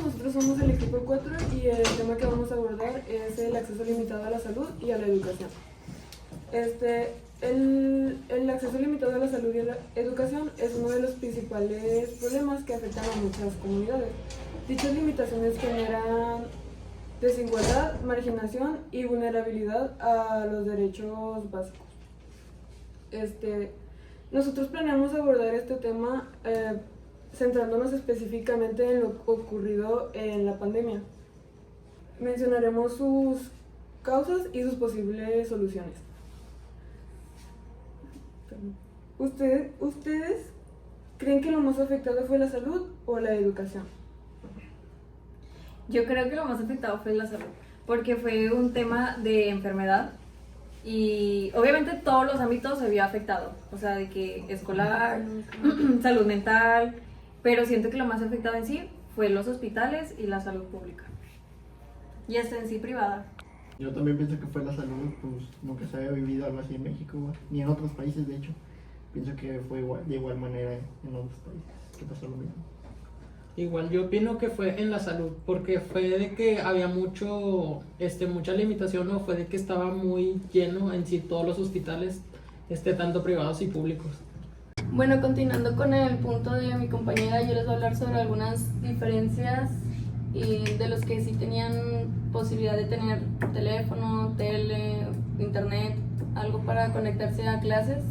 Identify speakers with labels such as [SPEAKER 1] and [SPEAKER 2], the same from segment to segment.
[SPEAKER 1] nosotros somos el equipo 4 y el tema que vamos a abordar es el acceso limitado a la salud y a la educación. El acceso limitado a la salud y a la educación es uno de los principales problemas que afectan a muchas comunidades. Dichas limitaciones generan desigualdad, marginación y vulnerabilidad a los derechos básicos. Nosotros planeamos abordar este tema centrándonos específicamente en lo ocurrido en la pandemia. Mencionaremos sus causas y sus posibles soluciones. ¿Ustedes creen que lo más afectado fue la salud o la educación?
[SPEAKER 2] Yo creo que lo más afectado fue la salud, porque fue un tema de enfermedad y obviamente todos los ámbitos se vio afectado, o sea, de que escolar, salud mental, pero siento que lo más afectado en sí fue los hospitales y la salud pública, y hasta en sí privada.
[SPEAKER 3] Yo también pienso que fue la salud, pues nunca se había vivido algo así en México, ni en otros países, de hecho. Pienso que fue de igual manera en otros países, que pasó lo mismo.
[SPEAKER 4] Igual yo opino que fue en la salud, porque fue de que había mucha limitación, o fue de que estaba muy lleno en sí todos los hospitales, tanto privados y públicos.
[SPEAKER 5] Bueno, continuando con el punto de mi compañera, yo les voy a hablar sobre algunas diferencias y de los que sí tenían posibilidad de tener teléfono, tele, internet, algo para conectarse a clases.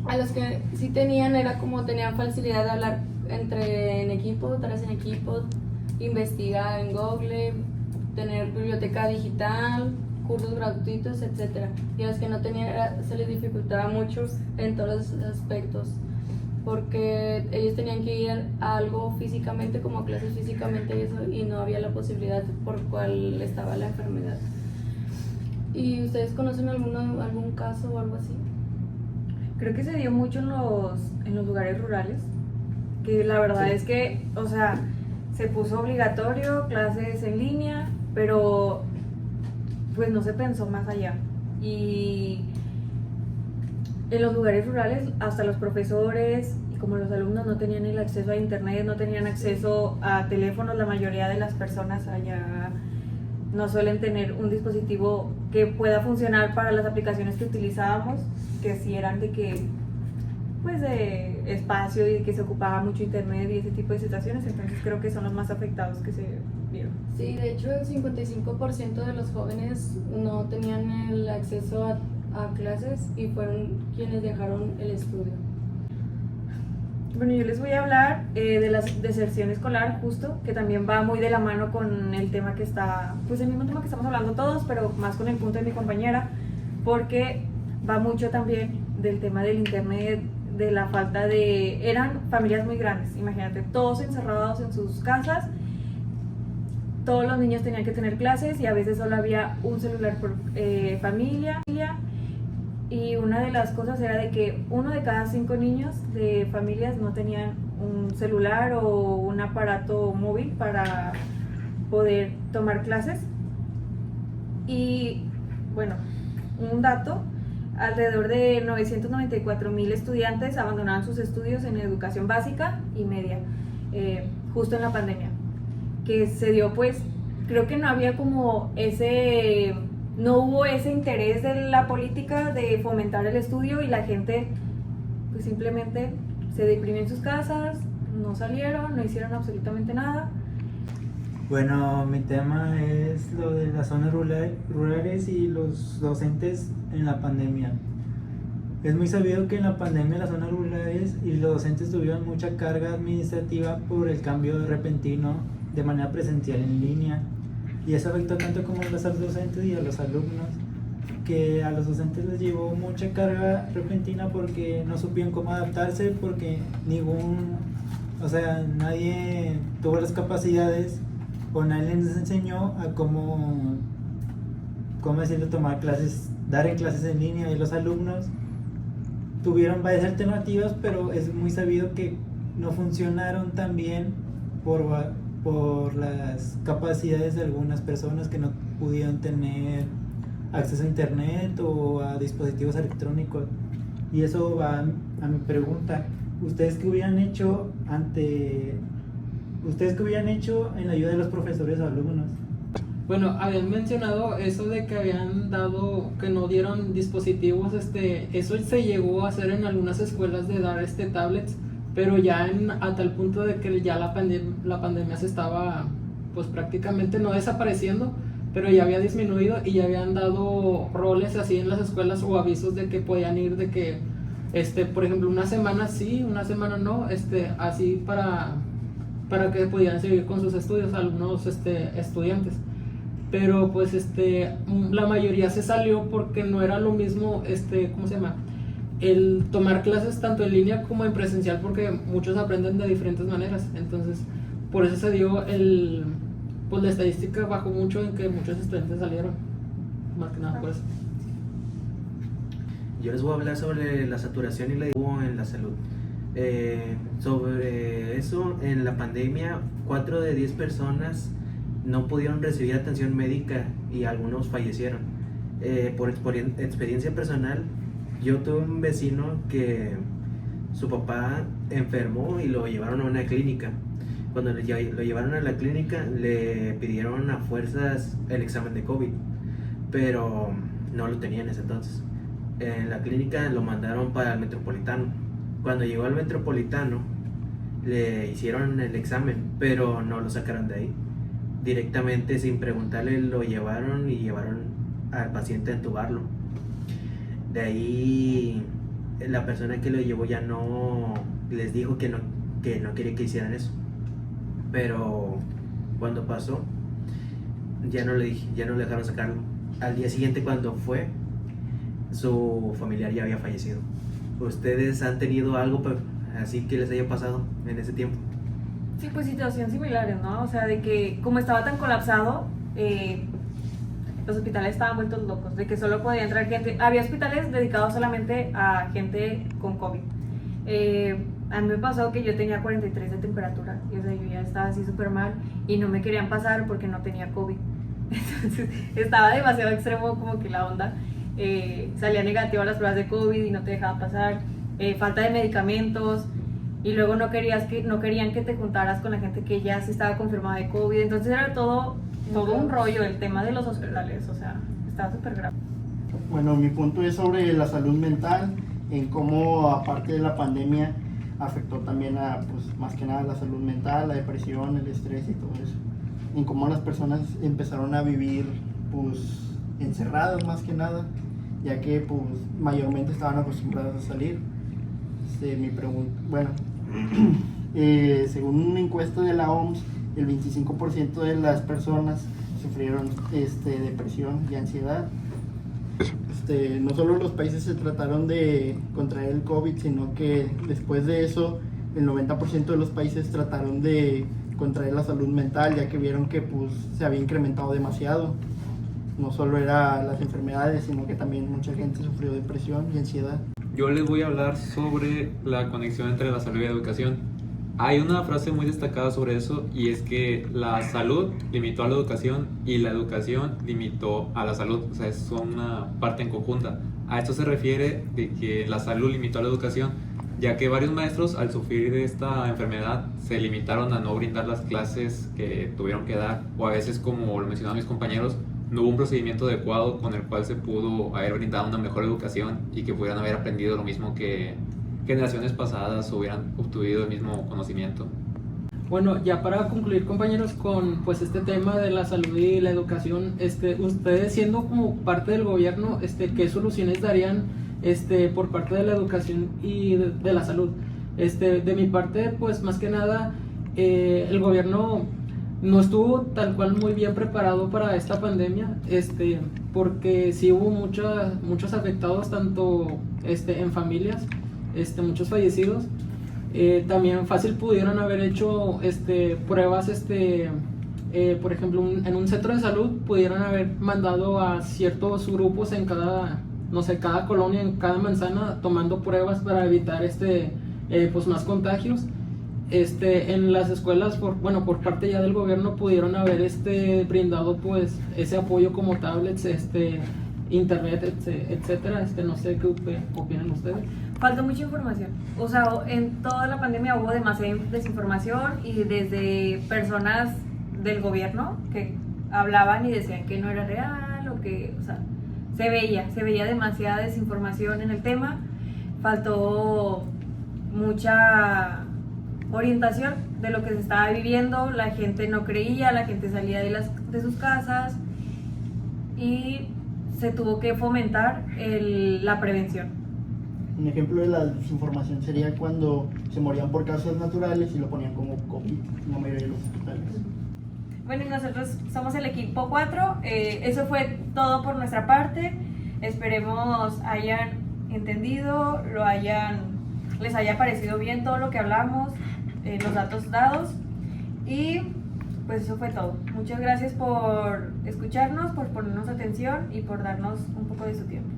[SPEAKER 5] A los que sí tenían era como tenían facilidad de hablar en equipo, tareas en equipo, investigar en Google, tener biblioteca digital, cursos gratuitos, etc. Y a los que no tenían se les dificultaba mucho en todos los aspectos, porque ellos tenían que ir a algo físicamente, como a clases físicamente y no había la posibilidad por cual estaba la enfermedad. ¿Y ustedes conocen algún caso o algo así?
[SPEAKER 2] Creo que se dio mucho en los lugares rurales, que la verdad es que, o sea, se puso obligatorio clases en línea, pero pues no se pensó más allá. Y en los lugares rurales hasta los profesores y como los alumnos no tenían el acceso a internet, no tenían acceso a teléfonos, la mayoría de las personas allá no suelen tener un dispositivo que pueda funcionar para las aplicaciones que utilizábamos, que sí eran de que, pues de espacio y que se ocupaba mucho internet y ese tipo de situaciones, entonces creo que son los más afectados que se vieron.
[SPEAKER 5] Sí, de hecho el 55% de los jóvenes no tenían el acceso a clases y fueron quienes dejaron el estudio.
[SPEAKER 2] Bueno, yo les voy a hablar de la deserción escolar, justo, que también va muy de la mano con el tema que está, pues el mismo tema que estamos hablando todos, pero más con el punto de mi compañera, porque va mucho también del tema del internet, de la falta de... Eran familias muy grandes, imagínate, todos encerrados en sus casas, todos los niños tenían que tener clases y a veces solo había un celular por familia. Y una de las cosas era de que 1 de cada 5 niños de familias no tenían un celular o un aparato móvil para poder tomar clases. Y bueno, un dato, alrededor de 994,000 estudiantes abandonaban sus estudios en educación básica y media, justo en la pandemia, que se dio pues, creo que no había como no hubo ese interés de la política de fomentar el estudio y la gente pues simplemente se deprimió en sus casas, no salieron, no hicieron absolutamente nada.
[SPEAKER 6] Bueno, mi tema es lo de las zonas rurales y los docentes en la pandemia. Es muy sabido que en la pandemia las zonas rurales y los docentes tuvieron mucha carga administrativa por el cambio repentino de manera presencial en línea. Y eso afectó tanto como a los docentes y a los alumnos, que a los docentes les llevó mucha carga repentina porque no supieron cómo adaptarse, porque nadie tuvo las capacidades o nadie les enseñó a cómo tomar clases, dar en clases en línea, y los alumnos tuvieron varias alternativas, pero es muy sabido que no funcionaron tan bien por las capacidades de algunas personas que no pudieron tener acceso a internet o a dispositivos electrónicos. Y eso va a mi pregunta: ¿ustedes qué hubieran hecho ante ¿Ustedes qué hubieran hecho en la ayuda de los profesores o alumnos?
[SPEAKER 4] Bueno, habían mencionado eso de que habían dado, que no dieron dispositivos, eso se llegó a hacer en algunas escuelas de dar tablets, pero ya a tal punto de que ya la pandemia se estaba, pues prácticamente no desapareciendo, pero ya había disminuido y ya habían dado roles así en las escuelas o avisos de que podían ir, de que, por ejemplo, una semana sí, una semana no, así para que pudieran seguir con sus estudios algunos estudiantes. Pero pues la mayoría se salió porque no era lo mismo, ¿cómo se llama? El tomar clases tanto en línea como en presencial, porque muchos aprenden de diferentes maneras. Entonces, por eso se dio pues la estadística bajó mucho en que muchos estudiantes salieron, más que nada por eso.
[SPEAKER 7] Yo les voy a hablar sobre la saturación y la en la salud. Sobre eso, en la pandemia, 4 de 10 personas no pudieron recibir atención médica y algunos fallecieron. Por experiencia personal, yo tuve un vecino que su papá enfermó y lo llevaron a una clínica. Cuando lo llevaron a la clínica, le pidieron a fuerzas el examen de COVID, pero no lo tenía en ese entonces. En la clínica lo mandaron para el Metropolitano. Cuando llegó al Metropolitano, le hicieron el examen, pero no lo sacaron de ahí. Directamente, sin preguntarle, lo llevaron y llevaron al paciente a entubarlo. De ahí, la persona que lo llevó ya no les dijo que no quería que hicieran eso. Pero cuando pasó, ya no le dejaron sacarlo. Al día siguiente, cuando fue, su familiar ya había fallecido. ¿Ustedes han tenido algo así que les haya pasado en ese tiempo?
[SPEAKER 2] Sí, pues situaciones similares, ¿no? O sea, de que como estaba tan colapsado, los hospitales estaban vueltos locos, de que solo podía entrar gente. Había hospitales dedicados solamente a gente con COVID. A mí me pasó que yo tenía 43 de temperatura, y o sea, yo ya estaba así súper mal y no me querían pasar porque no tenía COVID. Entonces estaba demasiado extremo como que la onda. Salía negativa las pruebas de COVID y no te dejaban pasar. Falta de medicamentos. Y luego no querían que te juntaras con la gente que ya sí estaba confirmada de COVID. Entonces era todo un rollo el tema de los hospitales, o sea, estaba súper grave.
[SPEAKER 3] Bueno, mi punto es sobre la salud mental, en cómo aparte de la pandemia afectó también a, pues más que nada la salud mental, la depresión, el estrés y todo eso. En cómo las personas empezaron a vivir pues encerradas más que nada, ya que pues mayormente estaban acostumbradas a salir. Mi pregunta, bueno, según una encuesta de la OMS, el 25% de las personas sufrieron depresión y ansiedad. No solo los países se trataron de contraer el COVID, sino que después de eso el 90% de los países trataron de contraer la salud mental, ya que vieron que pues se había incrementado demasiado. No solo eran las enfermedades, sino que también mucha gente sufrió depresión y ansiedad.
[SPEAKER 8] Yo les voy a hablar sobre la conexión entre la salud y la educación. Hay una frase muy destacada sobre eso, y es que la salud limitó a la educación y la educación limitó a la salud. O sea, es una parte en conjunta. A esto se refiere de que la salud limitó a la educación, ya que varios maestros al sufrir de esta enfermedad se limitaron a no brindar las clases que tuvieron que dar, o a veces, como lo mencionaban mis compañeros, no hubo un procedimiento adecuado con el cual se pudo haber brindado una mejor educación y que pudieran haber aprendido lo mismo que generaciones pasadas hubieran obtenido el mismo conocimiento.
[SPEAKER 4] Bueno, ya para concluir, compañeros, con pues este tema de la salud y la educación, ustedes siendo como parte del gobierno, ¿qué soluciones darían por parte de la educación y de la salud? De mi parte, pues más que nada, el gobierno no estuvo tal cual muy bien preparado para esta pandemia, porque sí hubo muchos afectados, tanto en familias, muchos fallecidos. También fácil pudieron haber hecho pruebas, por ejemplo, en un centro de salud pudieran haber mandado a ciertos grupos en cada colonia, en cada manzana, tomando pruebas para evitar pues más contagios. En las escuelas, por parte ya del gobierno, pudieron haber brindado pues ese apoyo como tablets, internet, etcétera. No sé qué opinan ustedes.
[SPEAKER 2] faltó mucha información. O sea, en toda la pandemia hubo demasiada desinformación y desde personas del gobierno que hablaban y decían que no era real o que, o sea, se veía demasiada desinformación en el tema. Faltó mucha orientación de lo que se estaba viviendo, la gente no creía, la gente salía de sus casas y se tuvo que fomentar la prevención.
[SPEAKER 3] Un ejemplo de la desinformación sería cuando se morían por causas naturales y lo ponían como COVID en la mayoría de los hospitales.
[SPEAKER 2] Bueno, y nosotros somos el equipo 4, eso fue todo por nuestra parte, esperemos hayan entendido, les haya parecido bien todo lo que hablamos, los datos dados, y pues eso fue todo. Muchas gracias por escucharnos, por ponernos atención y por darnos un poco de su tiempo.